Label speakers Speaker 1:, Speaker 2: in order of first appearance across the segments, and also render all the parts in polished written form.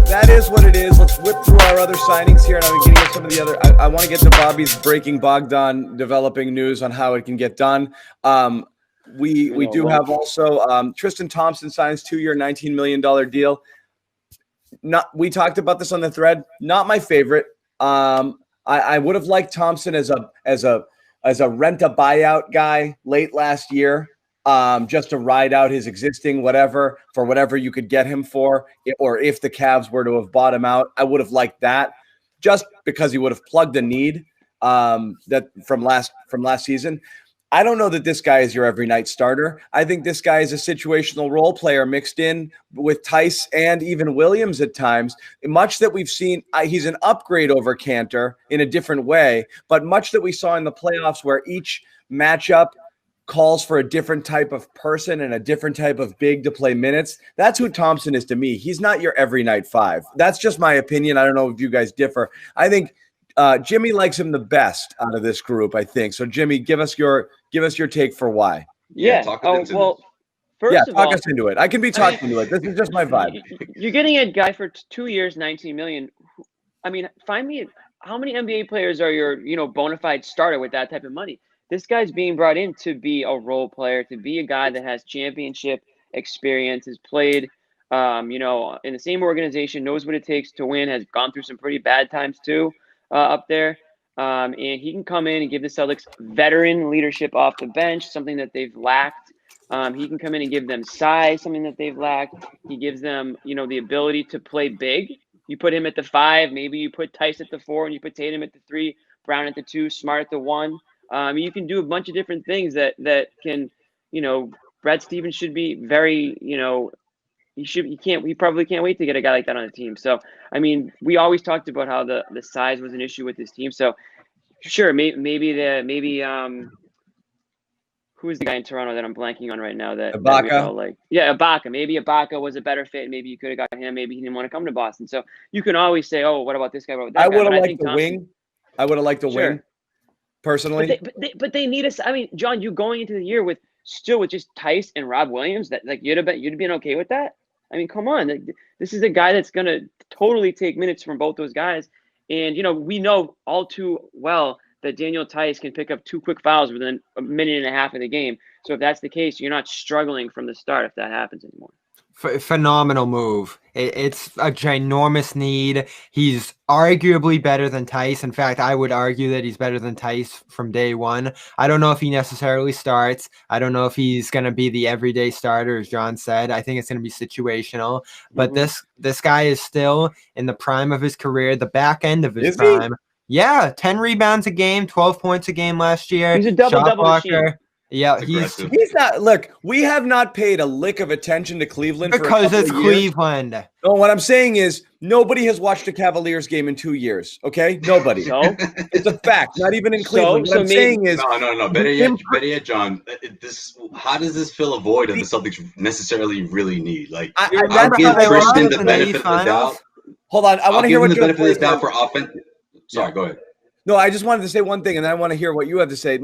Speaker 1: that is what it is. Let's whip through our other signings here, and I'm getting at some of the other. I want to get to Bobby's breaking Bogdan developing news on how it can get done. We do have also Tristan Thompson signs 2-year, $19 million deal. We talked about this on the thread. Not my favorite. I would have liked Thompson as a rent a buyout guy late last year. Just to ride out his existing whatever for whatever you could get him for, or if the Cavs were to have bought him out, I would have liked that, just because he would have plugged a need that from last season. I don't know that this guy is your every night starter. I think this guy is a situational role player mixed in with Tice and even Williams at times. Much that we've seen, he's an upgrade over Cantor in a different way, but much that we saw in the playoffs where each matchup calls for a different type of person and a different type of big to play minutes. That's who Thompson is to me. He's not your every night 5. That's just my opinion. I don't know if you guys differ. I think Jimmy likes him the best out of this group, I think. So Jimmy, give us your take for why.
Speaker 2: Talk us
Speaker 1: into it. I can be talked into it. This is just my vibe.
Speaker 2: You're getting a guy for 2 years, $19 million. I mean, find me how many NBA players are your, bona fide starter with that type of money? This guy's being brought in to be a role player, to be a guy that has championship experience, has played, in the same organization, knows what it takes to win, has gone through some pretty bad times too up there. And he can come in and give the Celtics veteran leadership off the bench, something that they've lacked. He can come in and give them size, something that they've lacked. He gives them, the ability to play big. You put him at the 5, maybe you put Tice at the 4, and you put Tatum at the 3, Brown at the 2, Smart at the 1. You can do a bunch of different things that can, Brad Stevens should be very, he probably can't wait to get a guy like that on the team. So, I mean, we always talked about how the size was an issue with this team. So sure, maybe who is the guy in Toronto that I'm blanking on right now
Speaker 1: Ibaka.
Speaker 2: Ibaka. Maybe Ibaka was a better fit. Maybe you could have got him. Maybe he didn't want to come to Boston. So you can always say, oh, what about this guy? What about that guy?
Speaker 1: I would have liked the wing. I would have liked the wing. Personally,
Speaker 2: but they need us. I mean, John, you going into the year with just Tice and Rob Williams, that you'd have been okay with that. I mean, come on, this is a guy that's gonna totally take minutes from both those guys, and we know all too well that Daniel Tice can pick up 2 quick fouls within a minute and a half of the game. So if that's the case, you're not struggling from the start if that happens anymore.
Speaker 3: Phenomenal move. It's a ginormous need. He's arguably better than Tice. In fact, I would argue that he's better than Tice from day one. I don't know if he necessarily starts. I don't know if he's going to be the everyday starter, as John said. I think it's going to be situational. But this guy is still in the prime of his career, the back end of his prime. Yeah, 10 rebounds a game, 12 points a game last year.
Speaker 2: He's a double machine.
Speaker 3: Yeah,
Speaker 1: he's not. Look, we have not paid a lick of attention to Cleveland
Speaker 3: because it's Cleveland.
Speaker 1: No, what I'm saying is nobody has watched a Cavaliers game in 2 years. Okay, nobody.
Speaker 2: So
Speaker 1: it's a fact. Not even in Cleveland. What I'm saying is
Speaker 4: no. Better yet, John. How does this fill a void that the Celtics necessarily really need? Like, I'll give Tristan the benefit of the doubt.
Speaker 1: Hold on, I want to hear what
Speaker 4: the benefit of the doubt for offense. Sorry, go ahead.
Speaker 1: No, I just wanted to say one thing, and then I want to hear what you have to say.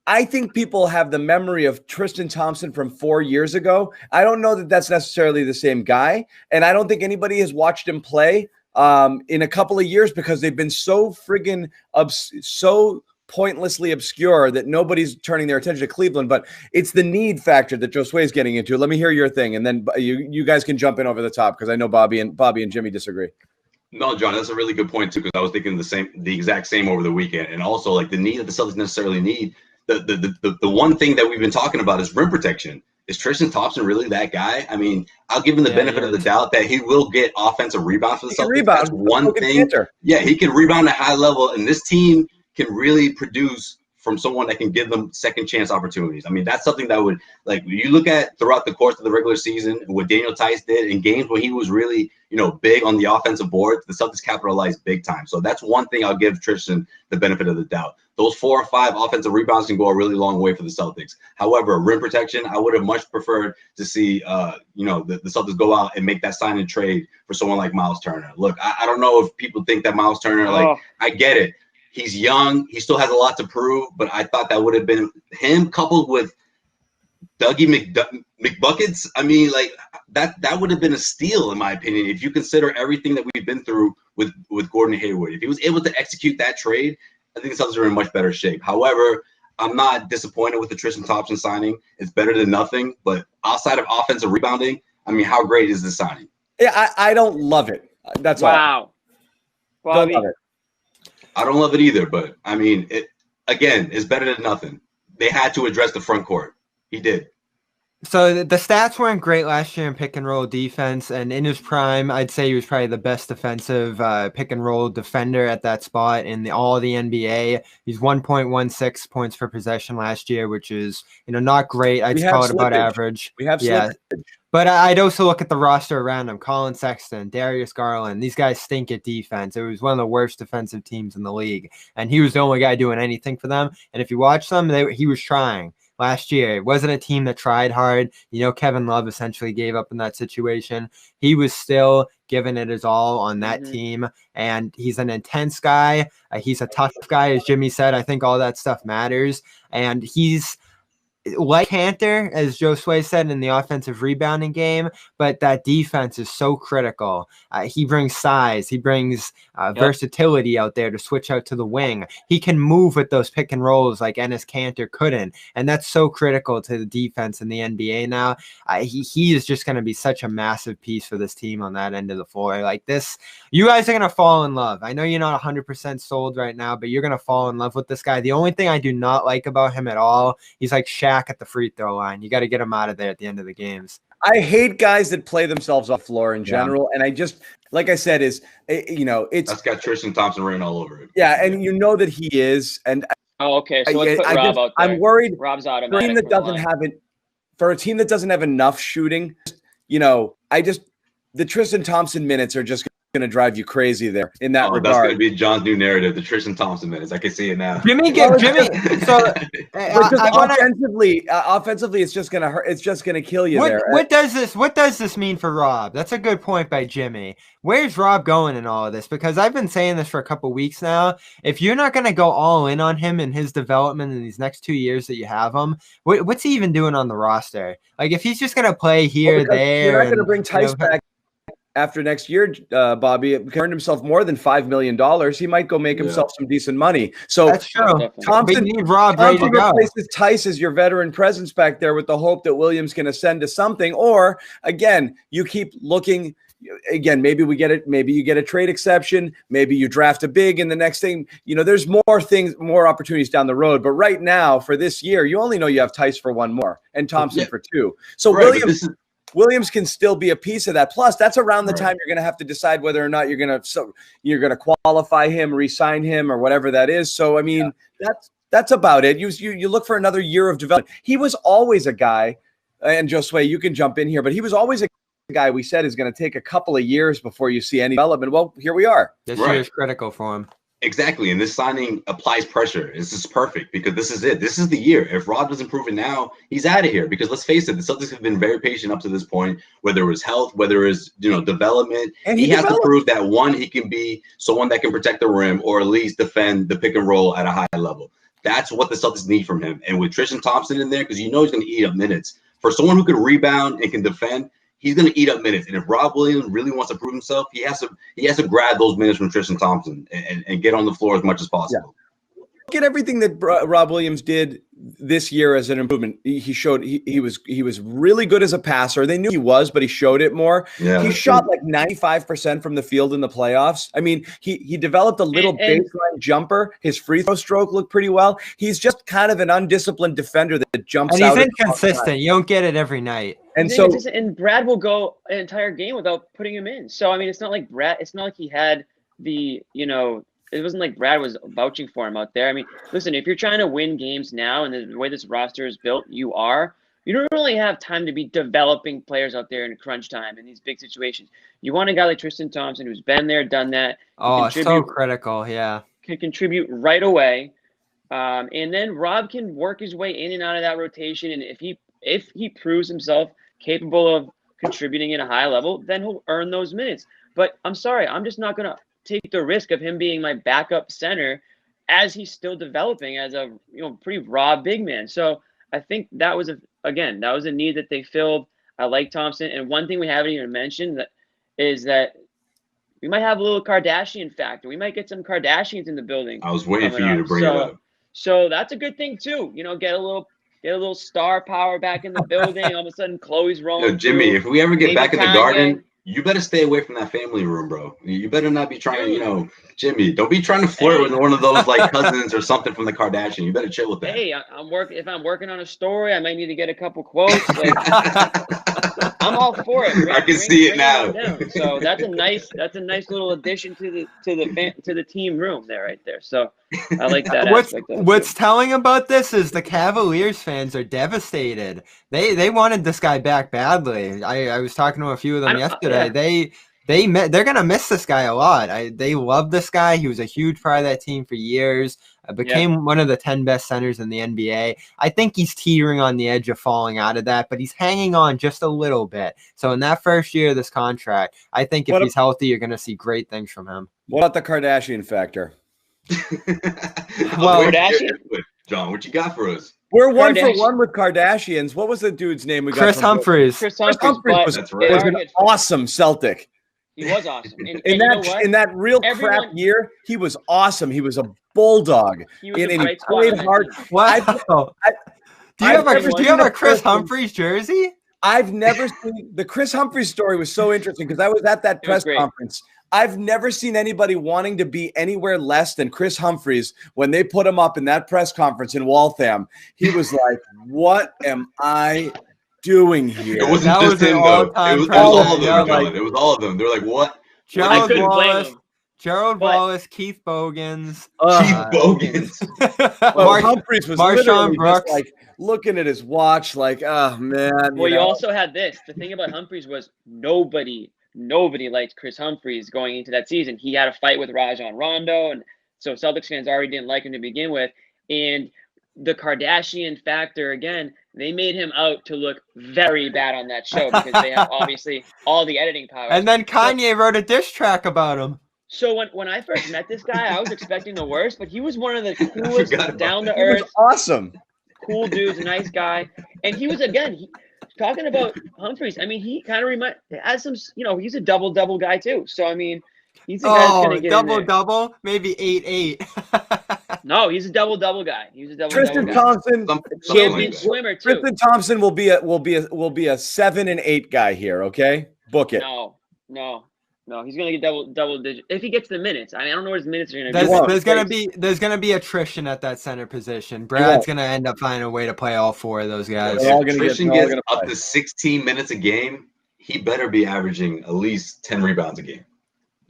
Speaker 1: I think people have the memory of Tristan Thompson from 4 years ago. I don't know that that's necessarily the same guy, and I don't think anybody has watched him play in a couple of years because they've been so friggin' so pointlessly obscure that nobody's turning their attention to Cleveland. But it's the need factor that Josue is getting into. Let me hear your thing, and then you guys can jump in over the top because I know Bobby and Jimmy disagree.
Speaker 4: No, John, that's a really good point too, because I was thinking the exact same over the weekend. And also, like, the need that the Celtics necessarily need, the one thing that we've been talking about is rim protection. Is Tristan Thompson really that guy? I mean, I'll give him the benefit of the doubt that he will get offensive rebounds for the Celtics. That's one thing. Yeah, he can rebound at high level, and this team can really produce from someone that can give them second chance opportunities. I mean, that's something that would, like, you look at throughout the course of the regular season, what Daniel Tice did in games when he was really, big on the offensive board, the Celtics capitalized big time. So that's one thing I'll give Tristan the benefit of the doubt. Those 4 or 5 offensive rebounds can go a really long way for the Celtics. However, rim protection, I would have much preferred to see, the Celtics go out and make that sign and trade for someone like Miles Turner. Look, I don't know if people think that Miles Turner, I get it. He's young. He still has a lot to prove, but I thought that would have been him coupled with Dougie McBuckets. I mean, like that would have been a steal in my opinion if you consider everything that we've been through with Gordon Hayward. If he was able to execute that trade, I think the Celtics are in much better shape. However, I'm not disappointed with the Tristan Thompson signing. It's better than nothing. But outside of offensive rebounding, I mean, how great is this signing?
Speaker 1: Yeah, I don't love it. That's
Speaker 2: wow.
Speaker 1: all.
Speaker 2: Bobby.
Speaker 1: Don't love it.
Speaker 4: I don't love it either. But I mean, it again is better than nothing. They had to address the front court. He did.
Speaker 3: So the stats weren't great last year in pick and roll defense, and in his prime, I'd say he was probably the best defensive pick and roll defender at that spot in all of the NBA. He's 1.16 points per possession last year, which is not great. I'd call it about average.
Speaker 1: We have slippage.
Speaker 3: But I'd also look at the roster around him. Colin Sexton, Darius Garland. These guys stink at defense. It was one of the worst defensive teams in the league, and he was the only guy doing anything for them. And if you watch them, he was trying. Last year, it wasn't a team that tried hard. Kevin Love essentially gave up in that situation. He was still giving it his all on that team, and he's an intense guy. He's a tough guy, as Jimmy said. I think all that stuff matters, and he's like Cantor, as Josue said, in the offensive rebounding game, but that defense is so critical. He brings size. He brings versatility out there to switch out to the wing. He can move with those pick and rolls like Enes Cantor couldn't, and that's so critical to the defense in the NBA now. He is just going to be such a massive piece for this team on that end of the floor. Like this, you guys are going to fall in love. I know you're not 100% sold right now, but you're going to fall in love with this guy. The only thing I do not like about him at all, he's like Shaq at the free throw line. You got to get him out of there at the end of the games.
Speaker 1: I hate guys that play themselves off the floor in general. And I just, like I said, it's
Speaker 4: that's got Tristan Thompson written all over it.
Speaker 1: Yeah, and that he is. And
Speaker 2: okay, so let's put Rob out there.
Speaker 1: I'm worried
Speaker 2: Rob's
Speaker 1: for a team that doesn't have it. For a team that doesn't have enough shooting, the Tristan Thompson minutes are just going to drive you crazy there in that regard.
Speaker 4: That's going to be John's new narrative, the Tristan Thompson minutes. I can see it now.
Speaker 3: Jimmy. So
Speaker 1: offensively, it's just going to hurt. It's just going to kill you there.
Speaker 3: What does this mean for Rob? That's a good point by Jimmy. Where's Rob going in all of this? Because I've been saying this for a couple weeks now. If you're not going to go all in on him and his development in these next 2 years that you have him, what's he even doing on the roster? Like if he's just going to play here, there,
Speaker 1: you're not going to bring Tice back. After next year, Bobby earned himself more than $5 million. He might go make himself some decent money. So
Speaker 3: that's true.
Speaker 1: Thompson
Speaker 3: replaces
Speaker 1: Tice as your veteran presence back there with the hope that Williams can ascend to something. Or again, you keep looking. Again, maybe we get it. Maybe you get a trade exception. Maybe you draft a big in the next thing. There's more opportunities down the road. But right now, for this year, you only know you have Tice for one more and Thompson for two. So Williams can still be a piece of that. Plus, that's around the time you're going to have to decide whether or not you're going to qualify him, re-sign him, or whatever that is. So, I mean, that's about it. You look for another year of development. He was always a guy, and Josue, you can jump in here, but he was always a guy we said is going to take a couple of years before you see any development. Well, here we are.
Speaker 3: This year is critical for him.
Speaker 4: Exactly, and this signing applies pressure. This is perfect because this is it. This is the year. If Rob doesn't prove it now, he's out of here. Because let's face it, the Celtics have been very patient up to this point. Whether it was health, whether it was development, and he has to prove that one, he can be someone that can protect the rim or at least defend the pick and roll at a high level. That's what the Celtics need from him. And with Tristan Thompson in there, because he's going to eat up minutes for someone who can rebound and can defend. He's going to eat up minutes, and if Rob Williams really wants to prove himself, he has to grab those minutes from Tristan Thompson and get on the floor as much as possible.
Speaker 1: Yeah. Look at everything that Rob Williams did this year as an improvement. He showed he was really good as a passer. They knew he was, but he showed it more. Yeah, he shot like 95% from the field in the playoffs. I mean, he developed a little baseline jumper. His free throw stroke looked pretty well. He's just kind of an undisciplined defender that jumps out.
Speaker 3: And he's inconsistent. You don't get it every night.
Speaker 2: And Brad will go an entire game without putting him in. So I mean, it's not like he had the it wasn't like Brad was vouching for him out there. I mean, listen, if you're trying to win games now and the way this roster is built, you don't really have time to be developing players out there in crunch time in these big situations. You want a guy like Tristan Thompson who's been there, done that.
Speaker 3: Oh, so critical, yeah.
Speaker 2: Can contribute right away. And then Rob can work his way in and out of that rotation. And if he proves himself capable of contributing at a high level, then he'll earn those minutes. But I'm sorry, I'm just not going to take the risk of him being my backup center as he's still developing as a pretty raw big man. So I think that was again, that was a need that they filled. I like Thompson. And one thing we haven't even mentioned is that we might have a little Kardashian factor. We might get some Kardashians in the building.
Speaker 4: I was waiting for you to bring it up.
Speaker 2: So that's a good thing too. Get a little star power back in the building. All of a sudden, Chloe's rolling.
Speaker 4: Jimmy, if we ever get back in the
Speaker 2: Kanye.
Speaker 4: Garden, you better stay away from that family room, bro. You better not be trying, Jimmy, don't be trying to flirt with one of those like cousins or something from the Kardashian. You better chill with that.
Speaker 2: Hey, if I'm working on a story, I might need to get a couple quotes. Like, I'm all for it.
Speaker 4: I can see it now.
Speaker 2: So that's a nice little addition to the team room there, right there. So I like that aspect of it.
Speaker 3: What's telling about this is the Cavaliers fans are devastated. They wanted this guy back badly. I was talking to a few of them yesterday. Yeah. They're gonna miss this guy a lot. They love this guy. He was a huge part of that team for years. Became one of the 10 best centers in the NBA. I think he's teetering on the edge of falling out of that, but he's hanging on just a little bit. So in that first year of this contract, I think if he's healthy, you're gonna see great things from him.
Speaker 1: What about the Kardashian factor?
Speaker 4: Well, John, what you got for us?
Speaker 1: We're 1 for 1 with Kardashians. What was the dude's name we got?
Speaker 3: Chris Humphries.
Speaker 2: Chris Humphries
Speaker 1: was an awesome Celtic.
Speaker 2: He was awesome.
Speaker 1: In that real crap year, he was awesome. He was a bulldog.
Speaker 2: He played
Speaker 1: hard.
Speaker 3: Wow. Do you have a Chris Humphries jersey?
Speaker 1: I've never seen the Chris Humphries story was so interesting because I was at that press conference. I've never seen anybody wanting to be anywhere less than Chris Humphries when they put him up in that press conference in Waltham. He was like, "What am I doing here?"
Speaker 4: It wasn't just him, though. It was all of them. It was all of them. They're like, "What?"
Speaker 3: Gerald Wallace, Keith Bogans.
Speaker 4: Humphries
Speaker 1: was
Speaker 3: Marshawn Brooks.
Speaker 1: just like looking at his watch like, oh, man.
Speaker 2: Well, you also had this. The thing about Humphries was nobody liked Chris Humphries going into that season. He had a fight with Rajon Rondo, and so Celtics fans already didn't like him to begin with. And the Kardashian factor, again, they made him out to look very bad on that show because they have obviously all the editing power.
Speaker 3: And then Kanye wrote a diss track about him.
Speaker 2: So when I first met this guy, I was expecting the worst, but he was one of the coolest, down to earth,
Speaker 1: awesome,
Speaker 2: cool dudes, nice guy. And he was talking about Humphries. I mean, he kind of has some, he's a double guy too. So I mean, he's a guy that's gonna get
Speaker 3: double, maybe 8-8.
Speaker 2: No, he's a double guy. He's a double.
Speaker 1: Tristan Thompson,
Speaker 2: champion swimmer too.
Speaker 1: Tristan Thompson will be a 7 and 8 guy here. Okay, book it.
Speaker 2: No, he's gonna get double digit if he gets the minutes. I don't know what his minutes are gonna
Speaker 3: be. There's gonna be attrition at that center position. Brad's gonna end up finding a way to play all 4 of those guys.
Speaker 4: If Tristan gets up to 16 minutes a game, he better be averaging at least 10 rebounds a game.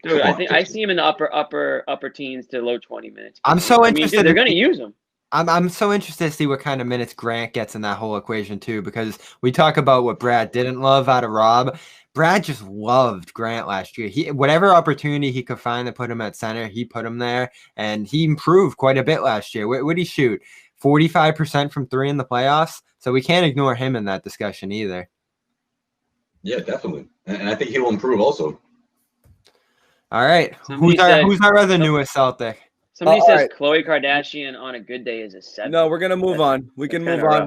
Speaker 2: Dude, I see him in the upper teens to low 20 minutes.
Speaker 3: I'm so interested.
Speaker 2: They're gonna use him.
Speaker 3: I'm so interested to see what kind of minutes Grant gets in that whole equation too, because we talk about what Brad didn't love out of Rob. Brad just loved Grant last year. Whatever opportunity he could find to put him at center, he put him there, and he improved quite a bit last year. What did he shoot? 45% from 3 in the playoffs. So we can't ignore him in that discussion either.
Speaker 4: Yeah, definitely, and I think he will improve also.
Speaker 3: All right, who's our other newest Celtic?
Speaker 2: Somebody says Khloe Kardashian on a good day is a 7.
Speaker 1: No, we're gonna move on. We can move on.